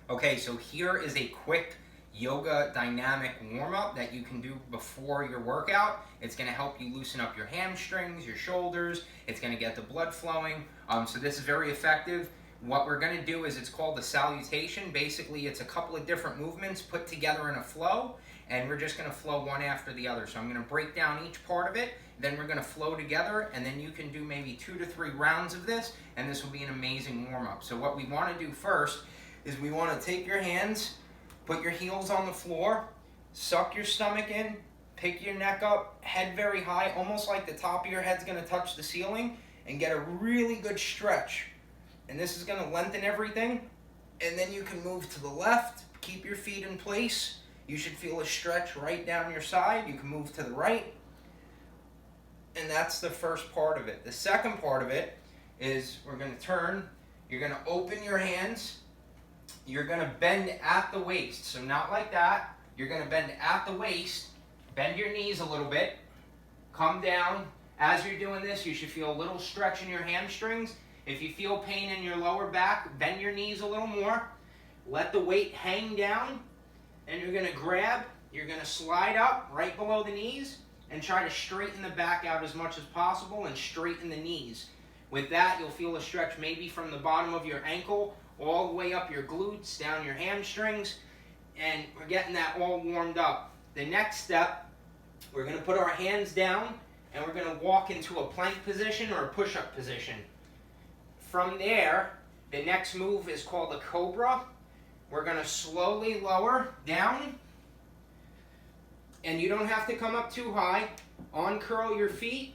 Okay, so here is a quick yoga dynamic warm-up that you can do before your workout. It's going to help you loosen up your hamstrings, your shoulders. It's going to get the blood flowing. So this is very effective. What we're going to do is it's called the salutation. Basically, it's a couple of different movements put together in a flow, and we're just going to flow one after the other. So I'm going to break down each part of it, then we're going to flow together, and then you can do maybe 2 to 3 rounds of this, and this will be an amazing warm-up. So what we want to do first is we want to take your hands, put your heels on the floor, suck your stomach in, pick your neck up, head very high, almost like the top of your head's going to touch the ceiling, and get a really good stretch. And this is going to lengthen everything. And then you can move to the left, keep your feet in place. You should feel a stretch right down your side. You can move to the right. And that's the first part of it. The second part of it is we're going to turn. You're going to open your hands. You're going to bend at the waist. So not like that. You're going to bend at the waist. Bend your knees a little bit. Come down. As you're doing this, you should feel a little stretch in your hamstrings. If you feel pain in your lower back, bend your knees a little more. Let the weight hang down. And you're going to grab. You're going to slide up right below the knees and try to straighten the back out as much as possible and straighten the knees. With that, you'll feel a stretch maybe from the bottom of your ankle all the way up your glutes, down your hamstrings, and we're getting that all warmed up. The next step, we're going to put our hands down and we're going to walk into a plank position or a push-up position. From there, the next move is called a cobra. We're going to slowly lower down, and you don't have to come up too high. Uncurl your feet,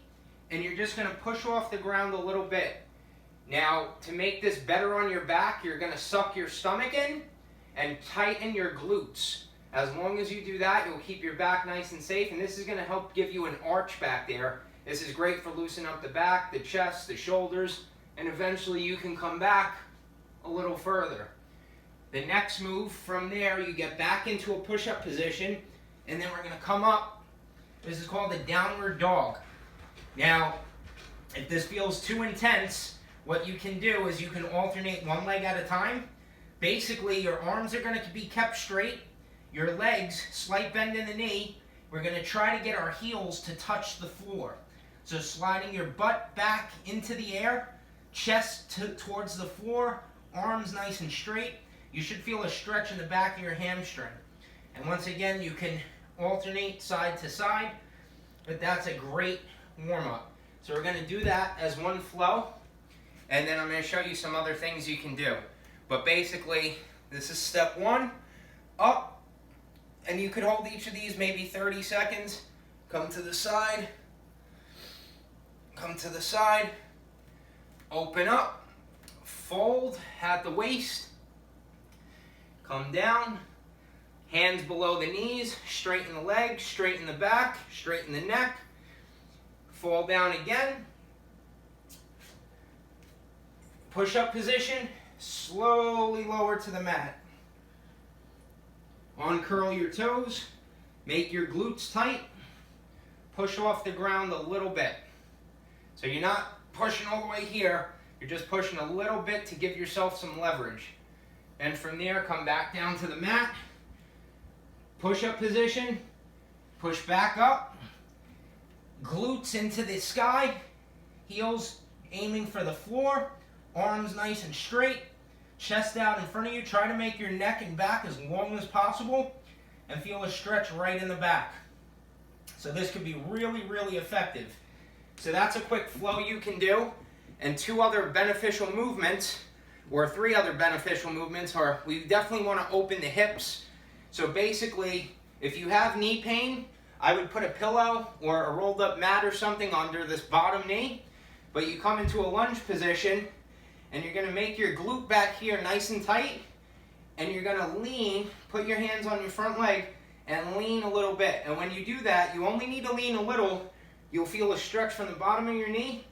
and you're just going to push off the ground a little bit. Now, to make this better on your back, you're going to suck your stomach in and tighten your glutes. As long as you do that, you'll keep your back nice and safe, and this is going to help give you an arch back there. This is great for loosening up the back, the chest, the shoulders, and eventually you can come back a little further. The next move from there, you get back into a push-up position, and then we're going to come up. This is called a downward dog. Now, if this feels too intense, what you can do is you can alternate one leg at a time. Basically, your arms are going to be kept straight. Your legs, slight bend in the knee. We're going to try to get our heels to touch the floor. So sliding your butt back into the air, chest towards the floor, arms nice and straight. You should feel a stretch in the back of your hamstring. And once again, you can alternate side to side, but that's a great warm-up. So we're going to do that as one flow, and then I'm going to show you some other things you can do. But basically, this is step 1, up, and you could hold each of these maybe 30 seconds. Come to the side, come to the side, open up, fold at the waist, come down, hands below the knees, straighten the legs, straighten the back, straighten the neck, fall down again, push-up position, slowly lower to the mat. Uncurl your toes, make your glutes tight, push off the ground a little bit. So you're not pushing all the way here, you're just pushing a little bit to give yourself some leverage. And from there, come back down to the mat, push-up position, push back up, glutes into the sky, heels aiming for the floor, arms nice and straight, chest out in front of you. Try to make your neck and back as long as possible and feel a stretch right in the back. So this could be really, really effective. So that's a quick flow you can do. And 2 other beneficial movements, or 3 other beneficial movements, are we definitely want to open the hips. So basically, if you have knee pain, I would put a pillow or a rolled up mat or something under this bottom knee. But you come into a lunge position, and you're going to make your glute back here nice and tight, and you're going to lean, put your hands on your front leg, and lean a little bit. And when you do that, you only need to lean a little. You'll feel a stretch from the bottom of your knee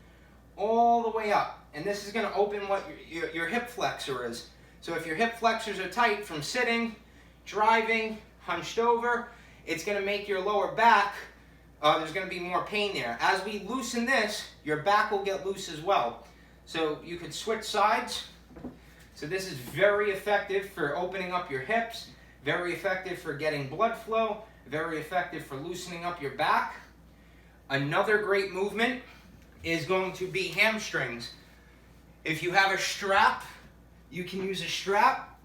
all the way up. And this is going to open what your hip flexor is. So if your hip flexors are tight from sitting, driving, hunched over, it's going to make your lower back, there's going to be more pain there. As we loosen this, your back will get loose as well. So you could switch sides. So this is very effective for opening up your hips, very effective for getting blood flow, very effective for loosening up your back. Another great movement is going to be hamstrings. If you have a strap, you can use a strap,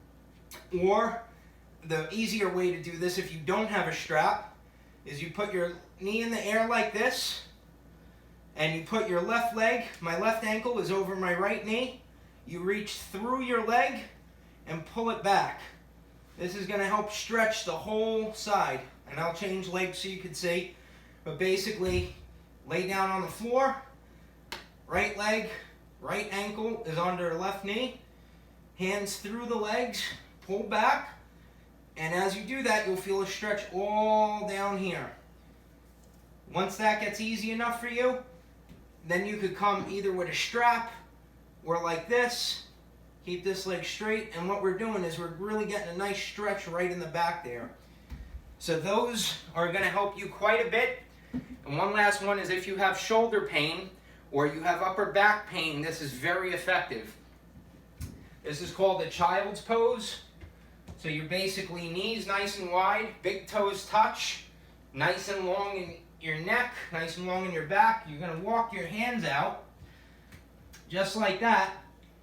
or the easier way to do this if you don't have a strap is you put your knee in the air like this, and you put your left leg, my left ankle is over my right knee, you reach through your leg and pull it back. This is going to help stretch the whole side, and I'll change legs so you can see, but basically lay down on the floor, right leg, right ankle is under left knee, hands through the legs, pull back, and as you do that, you'll feel a stretch all down here. Once that gets easy enough for you, then you could come either with a strap or like this, keep this leg straight, and what we're doing is we're really getting a nice stretch right in the back there. So those are going to help you quite a bit. And one last one is if you have shoulder pain or you have upper back pain, this is very effective. This is called the child's pose. So you're basically knees nice and wide, big toes touch, nice and long in your neck, nice and long in your back. You're going to walk your hands out just like that,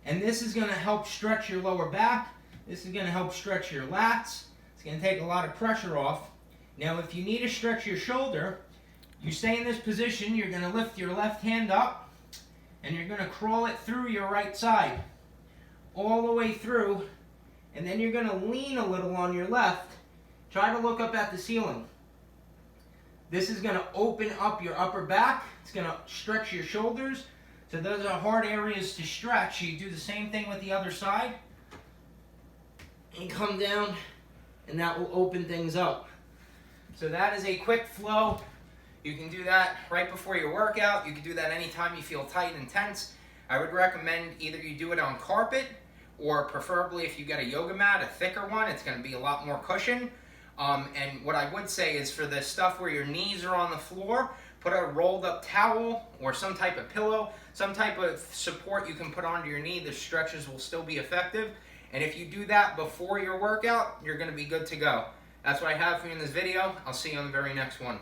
and this is going to help stretch your lower back. This is going to help stretch your lats. It's going to take a lot of pressure off. Now if you need to stretch your shoulder, you stay in this position, you're going to lift your left hand up, and you're going to crawl it through your right side, all the way through, and then you're going to lean a little on your left. Try to look up at the ceiling. This is going to open up your upper back. It's going to stretch your shoulders. So those are hard areas to stretch. You do the same thing with the other side. And come down, and that will open things up. So that is a quick flow. You can do that right before your workout. You can do that anytime you feel tight and tense. I would recommend either you do it on carpet, or preferably if you get a yoga mat, a thicker one, it's going to be a lot more cushion. And what I would say is for the stuff where your knees are on the floor, put a rolled up towel or some type of pillow, some type of support you can put onto your knee. The stretches will still be effective. And if you do that before your workout, you're going to be good to go. That's what I have for you in this video. I'll see you on the very next one.